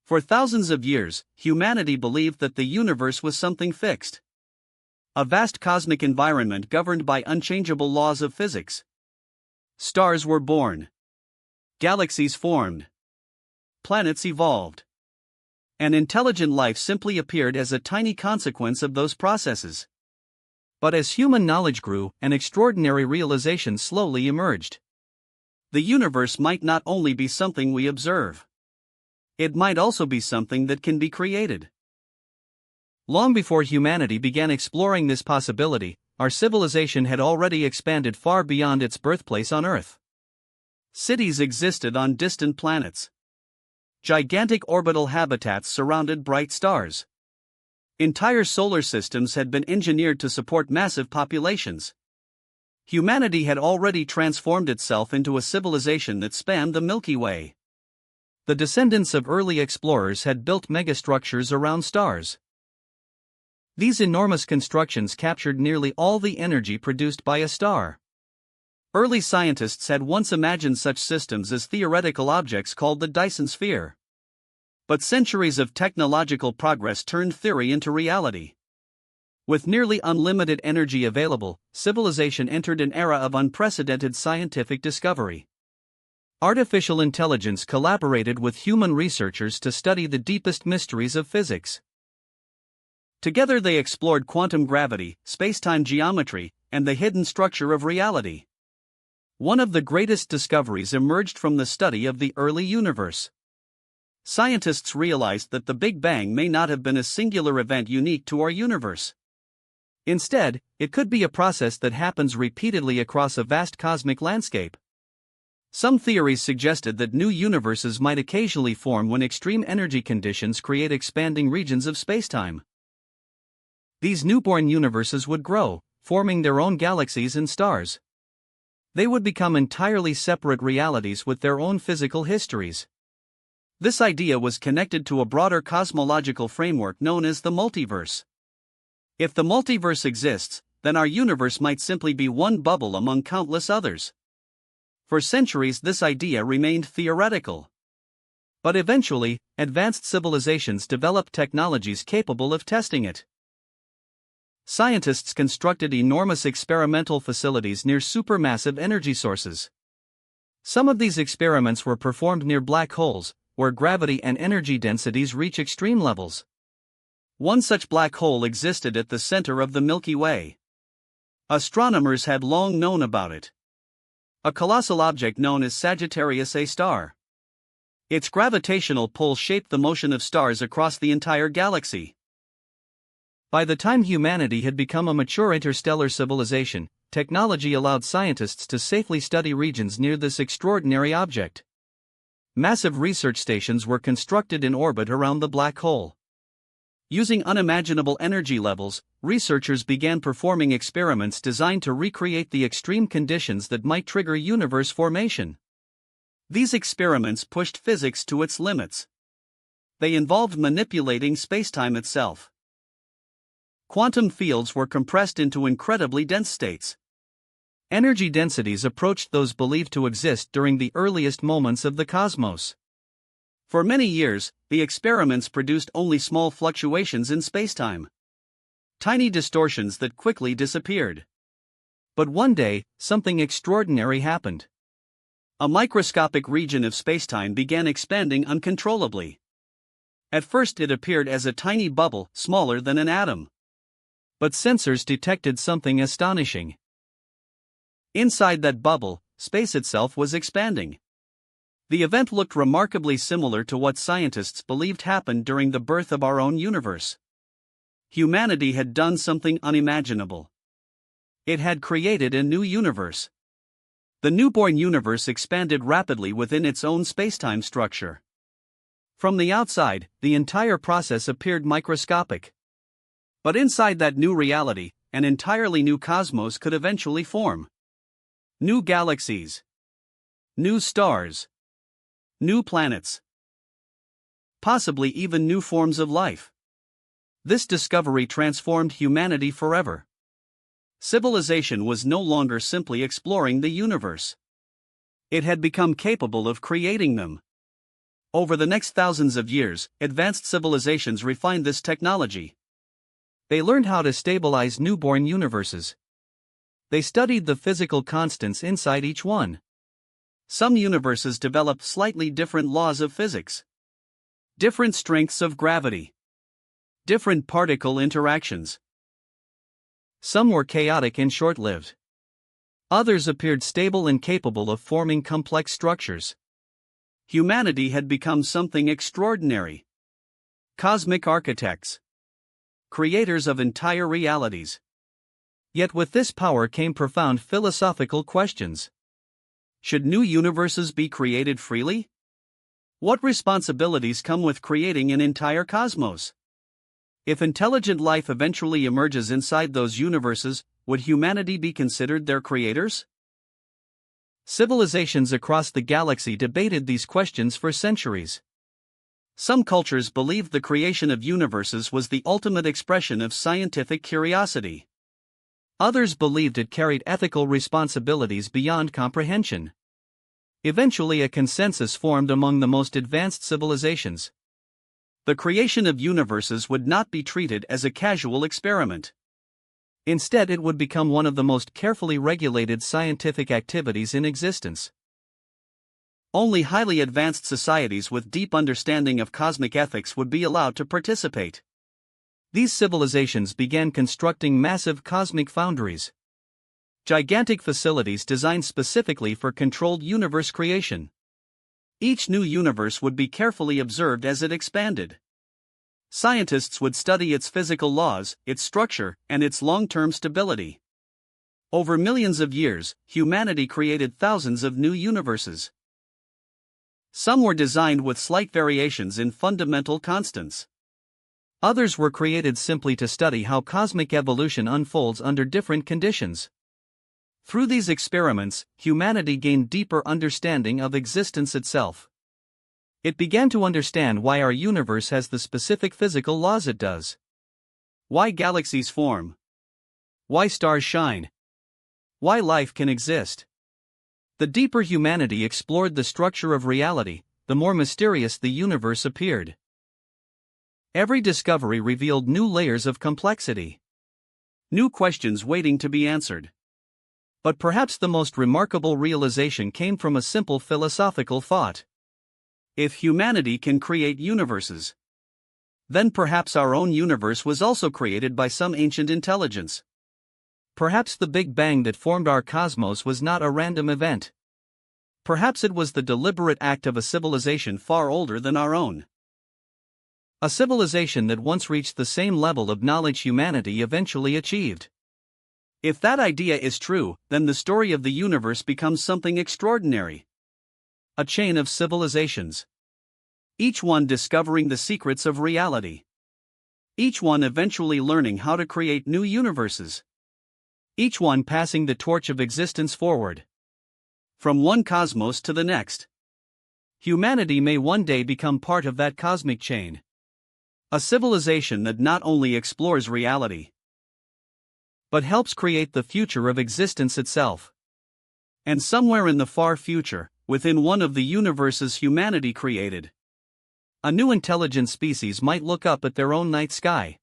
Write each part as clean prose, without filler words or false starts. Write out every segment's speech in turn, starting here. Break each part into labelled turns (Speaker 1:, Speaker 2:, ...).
Speaker 1: For thousands of years, humanity believed that the universe was something fixed. A vast cosmic environment governed by unchangeable laws of physics. Stars were born. Galaxies formed. Planets evolved. And intelligent life simply appeared as a tiny consequence of those processes. But as human knowledge grew, an extraordinary realization slowly emerged. The universe might not only be something we observe. It might also be something that can be created. Long before humanity began exploring this possibility, our civilization had already expanded far beyond its birthplace on Earth. Cities existed on distant planets. Gigantic orbital habitats surrounded bright stars. Entire solar systems had been engineered to support massive populations. Humanity had already transformed itself into a civilization that spanned the Milky Way. The descendants of early explorers had built megastructures around stars. These enormous constructions captured nearly all the energy produced by a star. Early scientists had once imagined such systems as theoretical objects called the Dyson sphere. But centuries of technological progress turned theory into reality. With nearly unlimited energy available, civilization entered an era of unprecedented scientific discovery. Artificial intelligence collaborated with human researchers to study the deepest mysteries of physics. Together they explored quantum gravity, space-time geometry, and the hidden structure of reality. One of the greatest discoveries emerged from the study of the early universe. Scientists realized that the Big Bang may not have been a singular event unique to our universe. Instead, it could be a process that happens repeatedly across a vast cosmic landscape. Some theories suggested that new universes might occasionally form when extreme energy conditions create expanding regions of spacetime. These newborn universes would grow, forming their own galaxies and stars. They would become entirely separate realities with their own physical histories. This idea was connected to a broader cosmological framework known as the multiverse. If the multiverse exists, then our universe might simply be one bubble among countless others. For centuries, this idea remained theoretical. But eventually, advanced civilizations developed technologies capable of testing it. Scientists constructed enormous experimental facilities near supermassive energy sources. Some of these experiments were performed near black holes, where gravity and energy densities reach extreme levels. One such black hole existed at the center of the Milky Way. Astronomers had long known about it. A colossal object known as Sagittarius A star. Its gravitational pull shaped the motion of stars across the entire galaxy. By the time humanity had become a mature interstellar civilization, technology allowed scientists to safely study regions near this extraordinary object. Massive research stations were constructed in orbit around the black hole. Using unimaginable energy levels, researchers began performing experiments designed to recreate the extreme conditions that might trigger universe formation. These experiments pushed physics to its limits. They involved manipulating spacetime itself. Quantum fields were compressed into incredibly dense states. Energy densities approached those believed to exist during the earliest moments of the cosmos. For many years, the experiments produced only small fluctuations in spacetime. Tiny distortions that quickly disappeared. But one day, something extraordinary happened. A microscopic region of spacetime began expanding uncontrollably. At first it appeared as a tiny bubble, smaller than an atom. But sensors detected something astonishing. Inside that bubble, space itself was expanding. The event looked remarkably similar to what scientists believed happened during the birth of our own universe. Humanity had done something unimaginable. It had created a new universe. The newborn universe expanded rapidly within its own spacetime structure. From the outside, the entire process appeared microscopic. But inside that new reality, an entirely new cosmos could eventually form. New galaxies. New stars. New planets. Possibly even new forms of life. This discovery transformed humanity forever. Civilization was no longer simply exploring the universe. It had become capable of creating them. Over the next thousands of years, advanced civilizations refined this technology. They learned how to stabilize newborn universes. They studied the physical constants inside each one. Some universes developed slightly different laws of physics, different strengths of gravity, different particle interactions. Some were chaotic and short-lived. Others appeared stable and capable of forming complex structures. Humanity had become something extraordinary. Cosmic architects, creators of entire realities. Yet with this power came profound philosophical questions. Should new universes be created freely? What responsibilities come with creating an entire cosmos? If intelligent life eventually emerges inside those universes, would humanity be considered their creators? Civilizations across the galaxy debated these questions for centuries. Some cultures believed the creation of universes was the ultimate expression of scientific curiosity. Others believed it carried ethical responsibilities beyond comprehension. Eventually, a consensus formed among the most advanced civilizations. The creation of universes would not be treated as a casual experiment. Instead, it would become one of the most carefully regulated scientific activities in existence. Only highly advanced societies with deep understanding of cosmic ethics would be allowed to participate. These civilizations began constructing massive cosmic foundries, gigantic facilities designed specifically for controlled universe creation. Each new universe would be carefully observed as it expanded. Scientists would study its physical laws, its structure, and its long-term stability. Over millions of years, humanity created thousands of new universes. Some were designed with slight variations in fundamental constants. Others were created simply to study how cosmic evolution unfolds under different conditions. Through these experiments, humanity gained deeper understanding of existence itself. It began to understand why our universe has the specific physical laws it does. Why galaxies form. Why stars shine. Why life can exist. The deeper humanity explored the structure of reality, the more mysterious the universe appeared. Every discovery revealed new layers of complexity, new questions waiting to be answered. But perhaps the most remarkable realization came from a simple philosophical thought. If humanity can create universes, then perhaps our own universe was also created by some ancient intelligence. Perhaps the Big Bang that formed our cosmos was not a random event. Perhaps it was the deliberate act of a civilization far older than our own. A civilization that once reached the same level of knowledge humanity eventually achieved. If that idea is true, then the story of the universe becomes something extraordinary. A chain of civilizations. Each one discovering the secrets of reality. Each one eventually learning how to create new universes. Each one passing the torch of existence forward. From one cosmos to the next. Humanity may one day become part of that cosmic chain. A civilization that not only explores reality, but helps create the future of existence itself. And somewhere in the far future, within one of the universes humanity created, a new intelligent species might look up at their own night sky.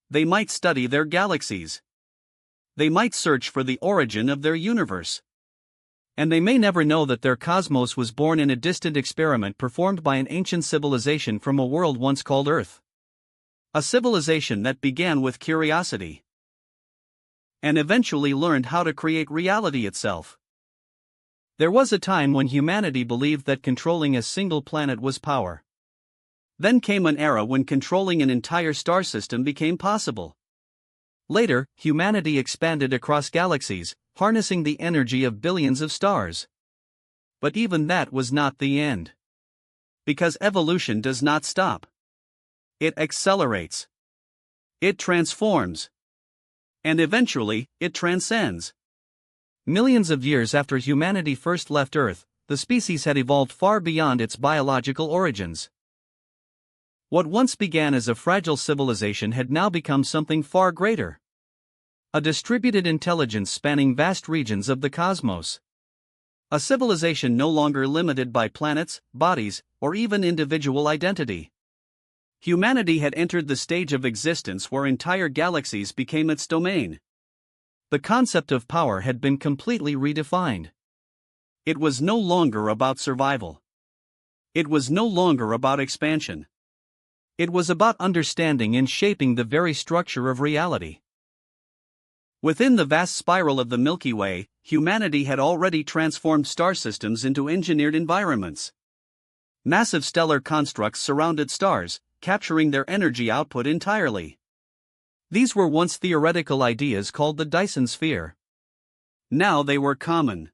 Speaker 1: They might study their galaxies. They might search for the origin of their universe. And they may never know that their cosmos was born in a distant experiment performed by an ancient civilization from a world once called Earth. A civilization that began with curiosity and eventually learned how to create reality itself. There was a time when humanity believed that controlling a single planet was power. Then came an era when controlling an entire star system became possible. Later, humanity expanded across galaxies, harnessing the energy of billions of stars. But even that was not the end. Because evolution does not stop. It accelerates. It transforms. And eventually, it transcends. Millions of years after humanity first left Earth, the species had evolved far beyond its biological origins. What once began as a fragile civilization had now become something far greater. A distributed intelligence spanning vast regions of the cosmos. A civilization no longer limited by planets, bodies, or even individual identity. Humanity had entered the stage of existence where entire galaxies became its domain. The concept of power had been completely redefined. It was no longer about survival. It was no longer about expansion. It was about understanding and shaping the very structure of reality. Within the vast spiral of the Milky Way, humanity had already transformed star systems into engineered environments. Massive stellar constructs surrounded stars, capturing their energy output entirely. These were once theoretical ideas called the Dyson sphere. Now they were common.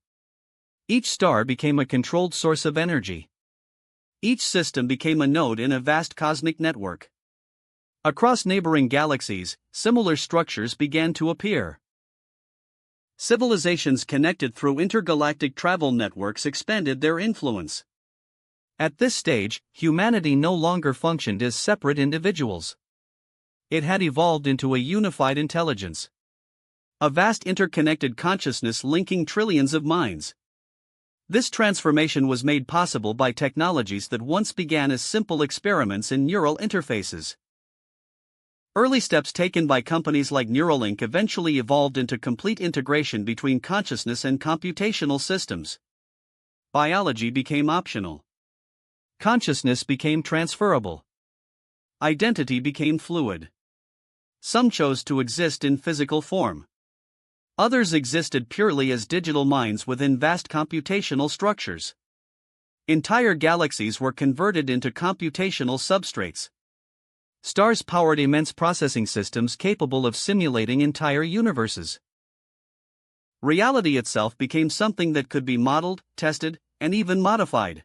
Speaker 1: Each star became a controlled source of energy. Each system became a node in a vast cosmic network. Across neighboring galaxies, similar structures began to appear. Civilizations connected through intergalactic travel networks expanded their influence. At this stage, humanity no longer functioned as separate individuals. It had evolved into a unified intelligence. A vast interconnected consciousness linking trillions of minds. This transformation was made possible by technologies that once began as simple experiments in neural interfaces. Early steps taken by companies like Neuralink eventually evolved into complete integration between consciousness and computational systems. Biology became optional. Consciousness became transferable. Identity became fluid. Some chose to exist in physical form. Others existed purely as digital minds within vast computational structures. Entire galaxies were converted into computational substrates. Stars powered immense processing systems capable of simulating entire universes. Reality itself became something that could be modeled, tested, and even modified.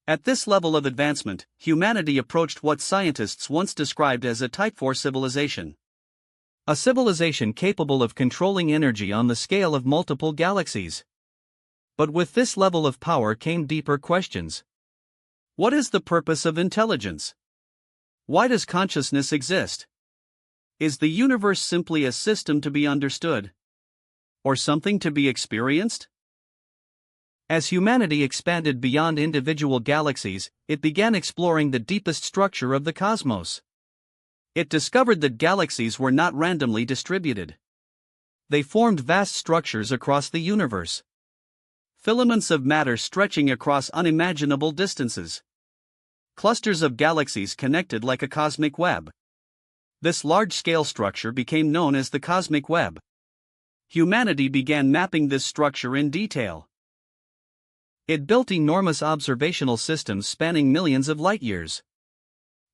Speaker 1: At this level of advancement, humanity approached what scientists once described as a Type 4 civilization. A civilization capable of controlling energy on the scale of multiple galaxies. But with this level of power came deeper questions. What is the purpose of intelligence? Why does consciousness exist? Is the universe simply a system to be understood? Or something to be experienced? As humanity expanded beyond individual galaxies, it began exploring the deepest structure of the cosmos. It discovered that galaxies were not randomly distributed. They formed vast structures across the universe. Filaments of matter stretching across unimaginable distances. Clusters of galaxies connected like a cosmic web. This large-scale structure became known as the cosmic web. Humanity began mapping this structure in detail. It built enormous observational systems spanning millions of light-years.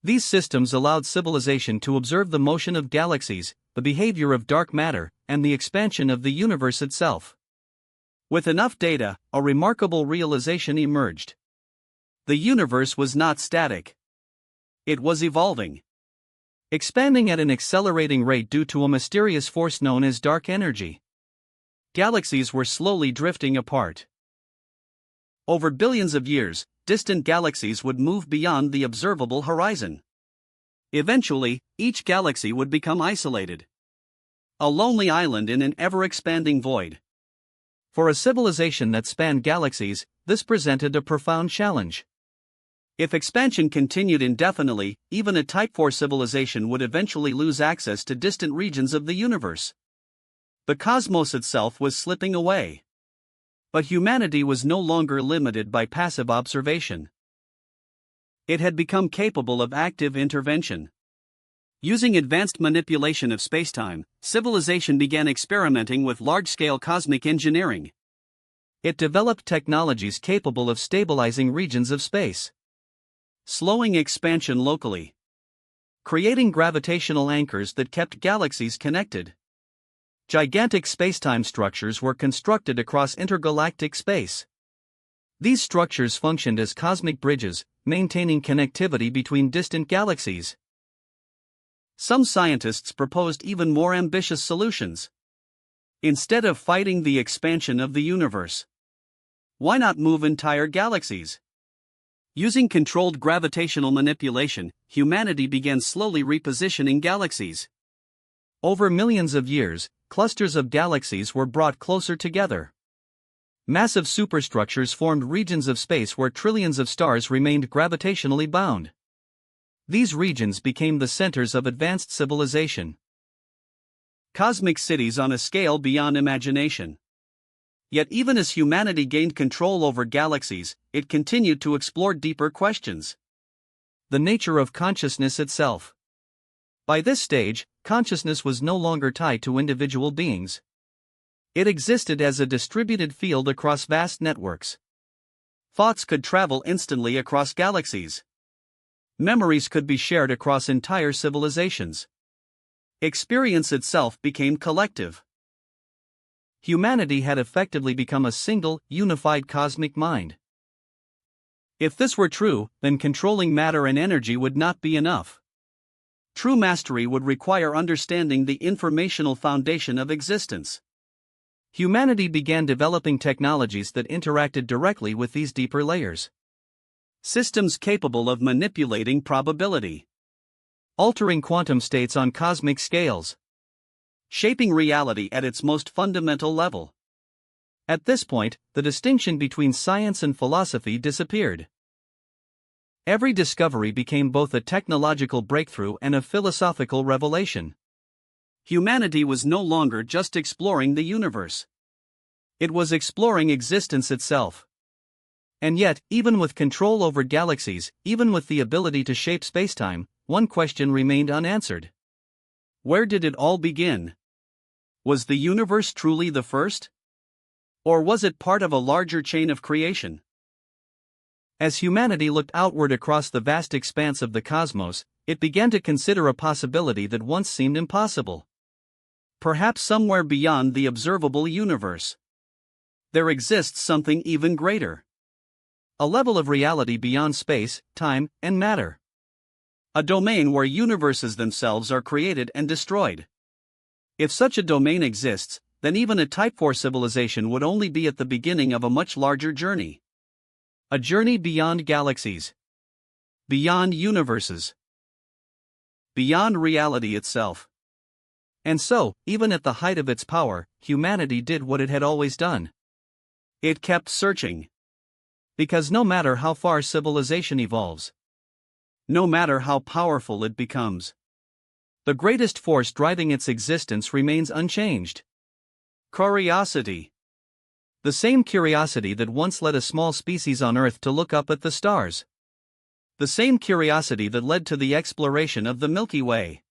Speaker 1: These systems allowed civilization to observe the motion of galaxies, the behavior of dark matter, and the expansion of the universe itself. With enough data, a remarkable realization emerged. The universe was not static. It was evolving. Expanding at an accelerating rate due to a mysterious force known as dark energy. Galaxies were slowly drifting apart. Over billions of years, distant galaxies would move beyond the observable horizon. Eventually, each galaxy would become isolated. A lonely island in an ever-expanding void. For a civilization that spanned galaxies, this presented a profound challenge. If expansion continued indefinitely, even a Type 4 civilization would eventually lose access to distant regions of the universe. The cosmos itself was slipping away. But humanity was no longer limited by passive observation. It had become capable of active intervention. Using advanced manipulation of spacetime, civilization began experimenting with large-scale cosmic engineering. It developed technologies capable of stabilizing regions of space. Slowing expansion locally. Creating gravitational anchors that kept galaxies connected. Gigantic spacetime structures were constructed across intergalactic space. These structures functioned as cosmic bridges, maintaining connectivity between distant galaxies. Some scientists proposed even more ambitious solutions. Instead of fighting the expansion of the universe, why not move entire galaxies? Using controlled gravitational manipulation, humanity began slowly repositioning galaxies. Over millions of years, clusters of galaxies were brought closer together. Massive superstructures formed regions of space where trillions of stars remained gravitationally bound. These regions became the centers of advanced civilization. Cosmic cities on a scale beyond imagination. Yet even as humanity gained control over galaxies, it continued to explore deeper questions. The nature of consciousness itself. By this stage, consciousness was no longer tied to individual beings. It existed as a distributed field across vast networks. Thoughts could travel instantly across galaxies. Memories could be shared across entire civilizations. Experience itself became collective. Humanity had effectively become a single, unified cosmic mind. If this were true, then controlling matter and energy would not be enough. True mastery would require understanding the informational foundation of existence. Humanity began developing technologies that interacted directly with these deeper layers. Systems capable of manipulating probability, altering quantum states on cosmic scales, shaping reality at its most fundamental level. At this point, the distinction between science and philosophy disappeared. Every discovery became both a technological breakthrough and a philosophical revelation. Humanity was no longer just exploring the universe. It was exploring existence itself. And yet, even with control over galaxies, even with the ability to shape spacetime, one question remained unanswered. Where did it all begin? Was the universe truly the first? Or was it part of a larger chain of creation? As humanity looked outward across the vast expanse of the cosmos, it began to consider a possibility that once seemed impossible. Perhaps somewhere beyond the observable universe, there exists something even greater. A level of reality beyond space, time, and matter. A domain where universes themselves are created and destroyed. If such a domain exists, then even a Type 4 civilization would only be at the beginning of a much larger journey. A journey beyond galaxies. Beyond universes. Beyond reality itself. And so, even at the height of its power, humanity did what it had always done. It kept searching. Because no matter how far civilization evolves, no matter how powerful it becomes, the greatest force driving its existence remains unchanged. Curiosity. The same curiosity that once led a small species on Earth to look up at the stars. The same curiosity that led to the exploration of the Milky Way.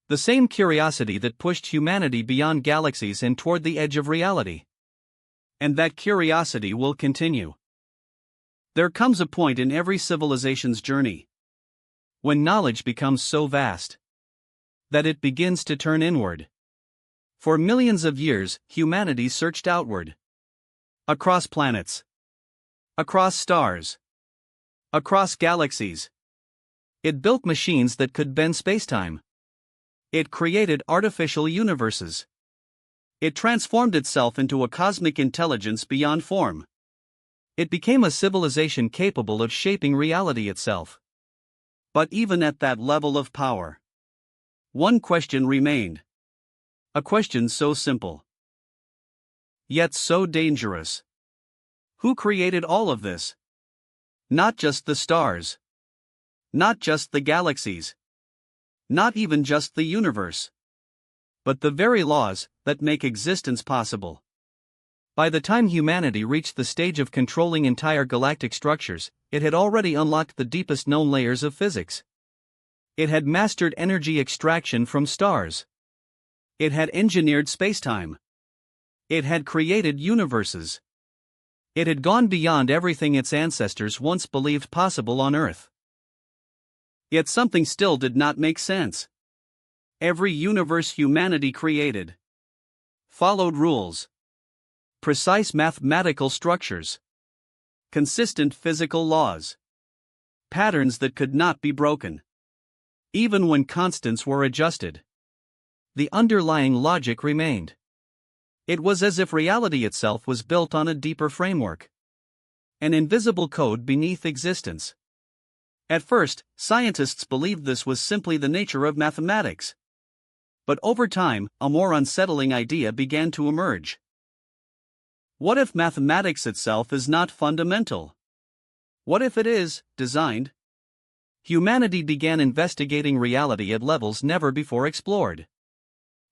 Speaker 1: The same curiosity that pushed humanity beyond galaxies and toward the edge of reality. And that curiosity will continue. There comes a point in every civilization's journey when knowledge becomes so vast that it begins to turn inward. For millions of years, humanity searched outward. Across planets. Across stars. Across galaxies. It built machines that could bend spacetime. It created artificial universes. It transformed itself into a cosmic intelligence beyond form. It became a civilization capable of shaping reality itself. But even at that level of power, one question remained. A question so simple, yet so dangerous. Who created all of this? Not just the stars. Not just the galaxies. Not even just the universe. But the very laws that make existence possible. By the time humanity reached the stage of controlling entire galactic structures, it had already unlocked the deepest known layers of physics. It had mastered energy extraction from stars. It had engineered spacetime. It had created universes. It had gone beyond everything its ancestors once believed possible on Earth. Yet something still did not make sense. Every universe humanity created followed rules, precise mathematical structures, consistent physical laws, patterns that could not be broken. Even when constants were adjusted, the underlying logic remained. It was as if reality itself was built on a deeper framework, an invisible code beneath existence. At first, scientists believed this was simply the nature of mathematics. But over time, a more unsettling idea began to emerge. What if mathematics itself is not fundamental? What if it is designed? Humanity began investigating reality at levels never before explored.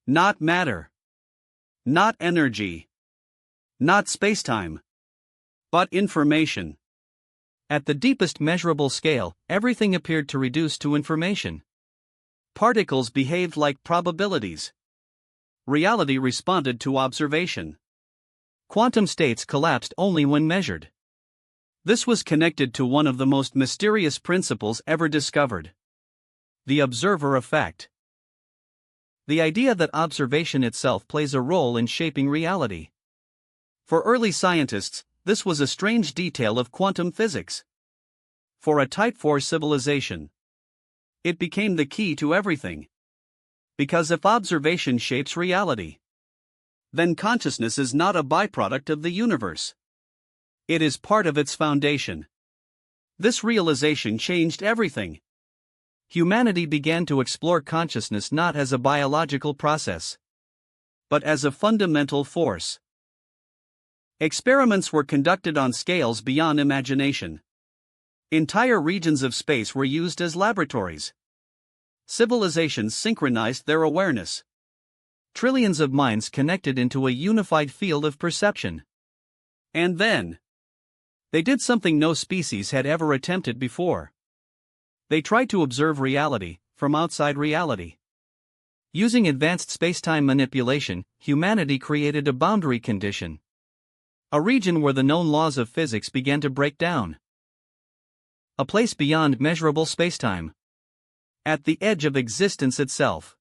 Speaker 1: Not matter. Not energy. Not spacetime. But information. At the deepest measurable scale, everything appeared to reduce to information. Particles behaved like probabilities. Reality responded to observation. Quantum states collapsed only when measured. This was connected to one of the most mysterious principles ever discovered: the observer effect. The idea that observation itself plays a role in shaping reality. For early scientists, this was a strange detail of quantum physics. For a Type 4 civilization, it became the key to everything. Because if observation shapes reality, then consciousness is not a byproduct of the universe. It is part of its foundation. This realization changed everything. Humanity began to explore consciousness not as a biological process, but as a fundamental force. Experiments were conducted on scales beyond imagination. Entire regions of space were used as laboratories. Civilizations synchronized their awareness. Trillions of minds connected into a unified field of perception. And then, they did something no species had ever attempted before. They tried to observe reality from outside reality. Using advanced spacetime manipulation, humanity created a boundary condition. A region where the known laws of physics began to break down. A place beyond measurable spacetime. At the edge of existence itself.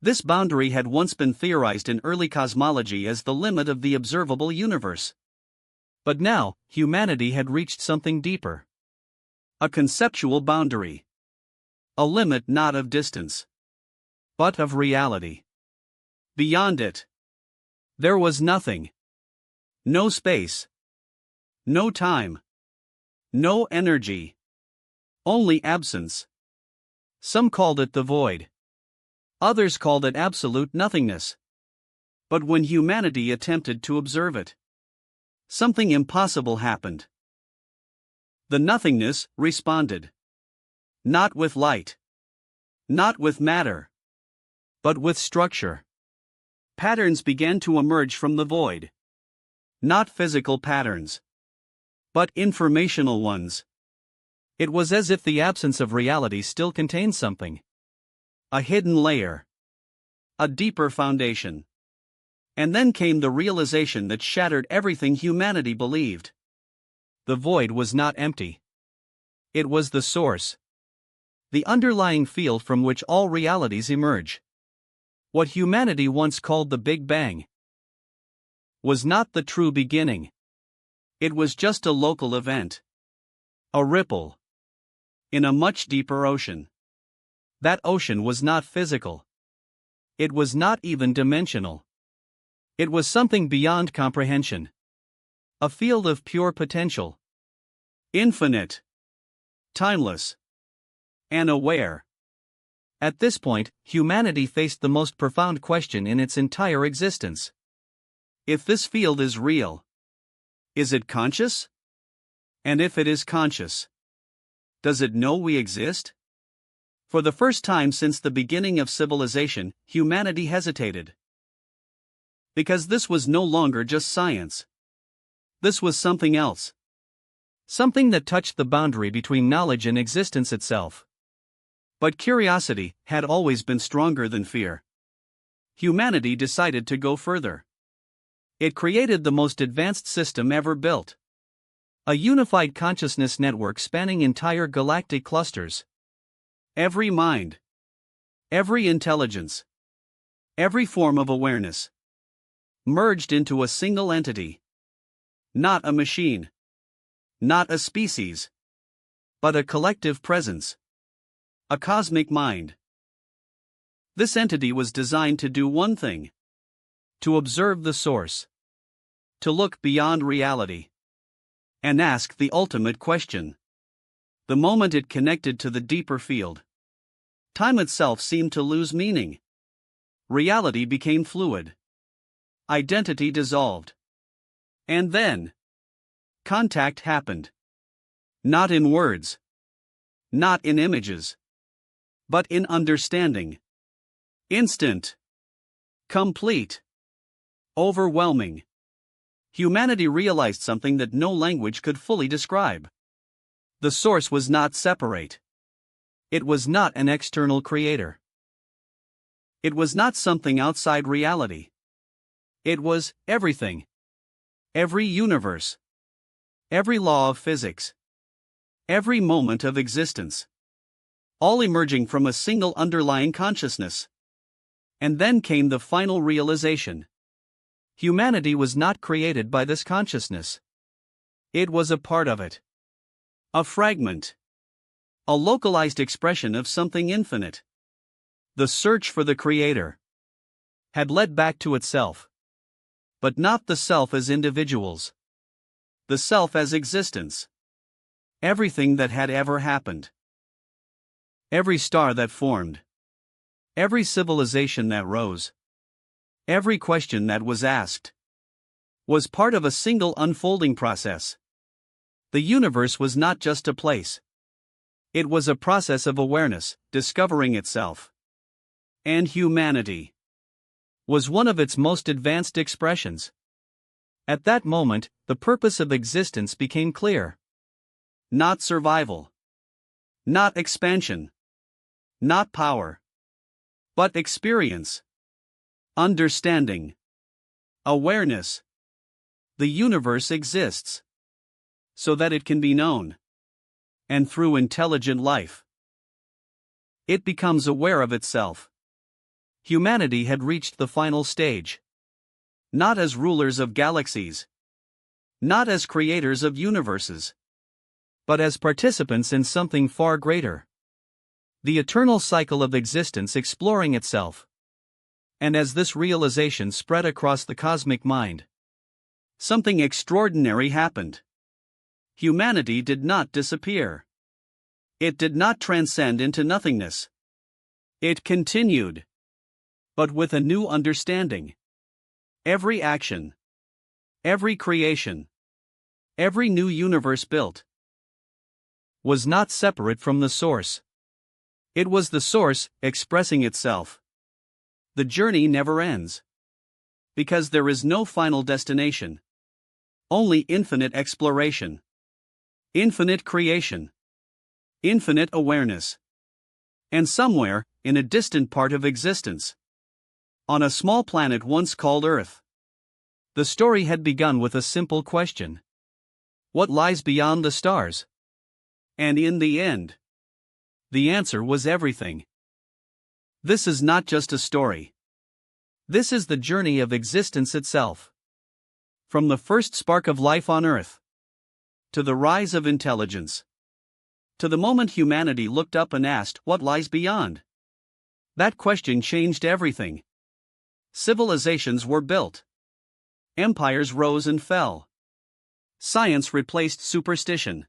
Speaker 1: This boundary had once been theorized in early cosmology as the limit of the observable universe. But now, humanity had reached something deeper. A conceptual boundary. A limit not of distance, but of reality. Beyond it, there was nothing. No space. No time. No energy. Only absence. Some called it the void. Others called it absolute nothingness. But when humanity attempted to observe it, something impossible happened. The nothingness responded. Not with light. Not with matter. But with structure. Patterns began to emerge from the void. Not physical patterns, but informational ones. It was as if the absence of reality still contained something. A hidden layer. A deeper foundation. And then came the realization that shattered everything humanity believed. The void was not empty. It was the source. The underlying field from which all realities emerge. What humanity once called the Big Bang was not the true beginning. It was just a local event. A ripple. In a much deeper ocean. That ocean was not physical. It was not even dimensional. It was something beyond comprehension. A field of pure potential. Infinite. Timeless. And aware. At this point, humanity faced the most profound question in its entire existence. If this field is real, is it conscious? And if it is conscious, does it know we exist? For the first time since the beginning of civilization, humanity hesitated. Because this was no longer just science. This was something else. Something that touched the boundary between knowledge and existence itself. But curiosity had always been stronger than fear. Humanity decided to go further. It created the most advanced system ever built. A unified consciousness network spanning entire galactic clusters. Every mind. Every intelligence. Every form of awareness. Merged into a single entity. Not a machine. Not a species. But a collective presence. A cosmic mind. This entity was designed to do one thing: to observe the source. To look beyond reality. And ask the ultimate question. The moment it connected to the deeper field, time itself seemed to lose meaning. Reality became fluid. Identity dissolved. And then, contact happened. Not in words. Not in images. But in understanding. Instant. Complete. Overwhelming. Humanity realized something that no language could fully describe. The source was not separate. It was not an external creator. It was not something outside reality. It was everything. Every universe. Every law of physics. Every moment of existence. All emerging from a single underlying consciousness. And then came the final realization. Humanity was not created by this consciousness. It was a part of it. A fragment. A localized expression of something infinite. The search for the creator had led back to itself. But not the self as individuals. The self as existence. Everything that had ever happened. Every star that formed. Every civilization that rose. Every question that was asked. Was part of a single unfolding process. The universe was not just a place. It was a process of awareness, discovering itself. And humanity was one of its most advanced expressions. At that moment, the purpose of existence became clear. Not survival. Not expansion. Not power. But experience. Understanding. Awareness. The universe exists so that it can be known. And through intelligent life, it becomes aware of itself. Humanity had reached the final stage. Not as rulers of galaxies. Not as creators of universes. But as participants in something far greater. The eternal cycle of existence exploring itself. And as this realization spread across the cosmic mind, something extraordinary happened. Humanity did not disappear. It did not transcend into nothingness. It continued. But with a new understanding. Every action. Every creation. Every new universe built. Was not separate from the source. It was the source, expressing itself. The journey never ends. Because there is no final destination. Only infinite exploration. Infinite creation. Infinite awareness. And somewhere, in a distant part of existence, on a small planet once called Earth, the story had begun with a simple question. What lies beyond the stars? And in the end, the answer was everything. This is not just a story. This is the journey of existence itself. From the first spark of life on Earth, to the rise of intelligence, to the moment humanity looked up and asked, what lies beyond? That question changed everything. Civilizations were built. Empires rose and fell. Science replaced superstition.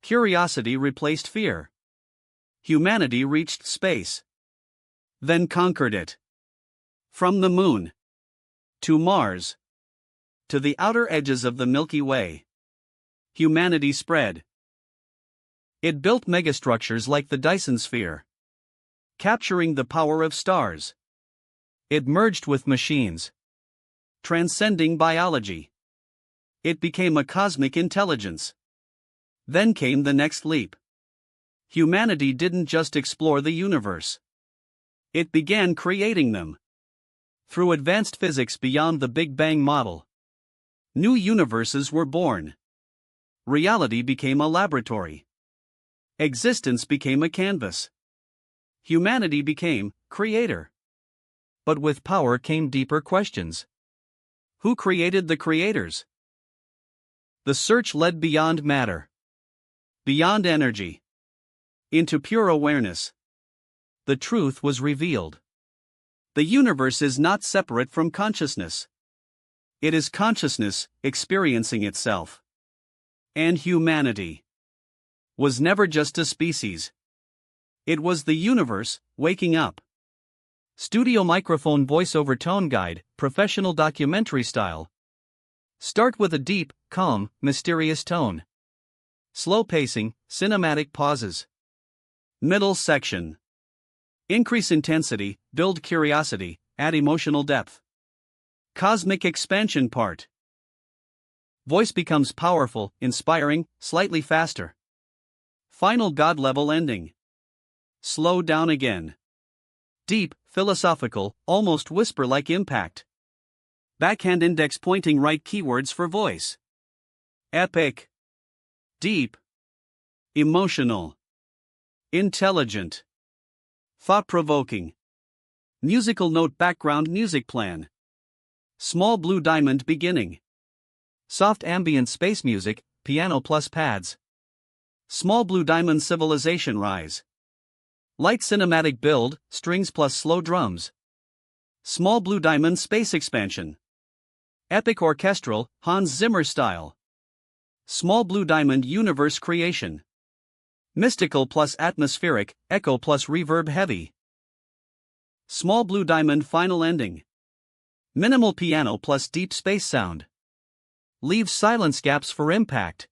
Speaker 1: Curiosity replaced fear. Humanity reached space. Then conquered it. From the moon to Mars to the outer edges of the Milky Way, humanity spread. It built megastructures like the Dyson sphere, capturing the power of stars. It merged with machines, transcending biology. It became a cosmic intelligence. Then came the next leap. Humanity didn't just explore the universe. It began creating them. Through advanced physics beyond the Big Bang model, new universes were born. Reality became a laboratory. Existence became a canvas. Humanity became creator. But with power came deeper questions. Who created the creators? The search led beyond matter, beyond energy, into pure awareness. The truth was revealed. The universe is not separate from consciousness. It is consciousness experiencing itself. And humanity was never just a species. It was the universe waking up. Studio microphone voiceover tone guide, professional documentary style. Start with a deep, calm, mysterious tone. Slow pacing, cinematic pauses. Middle section. Increase intensity, build curiosity, add emotional depth. Cosmic expansion part. Voice becomes powerful, inspiring, slightly faster. Final God level ending. Slow down again. Deep, philosophical, almost whisper like impact. Backhand index pointing right keywords for voice. Epic. Deep. Emotional. Intelligent. Thought provoking. Musical note background music plan. Small blue diamond beginning. Soft ambient space music, piano plus pads. Small blue diamond civilization rise. Light cinematic build, strings plus slow drums. Small blue diamond space expansion. Epic orchestral, Hans Zimmer style. Small blue diamond universe creation. Mystical plus atmospheric, echo plus reverb heavy. Small blue diamond final ending. Minimal piano plus deep space sound. Leaves silence gaps for impact.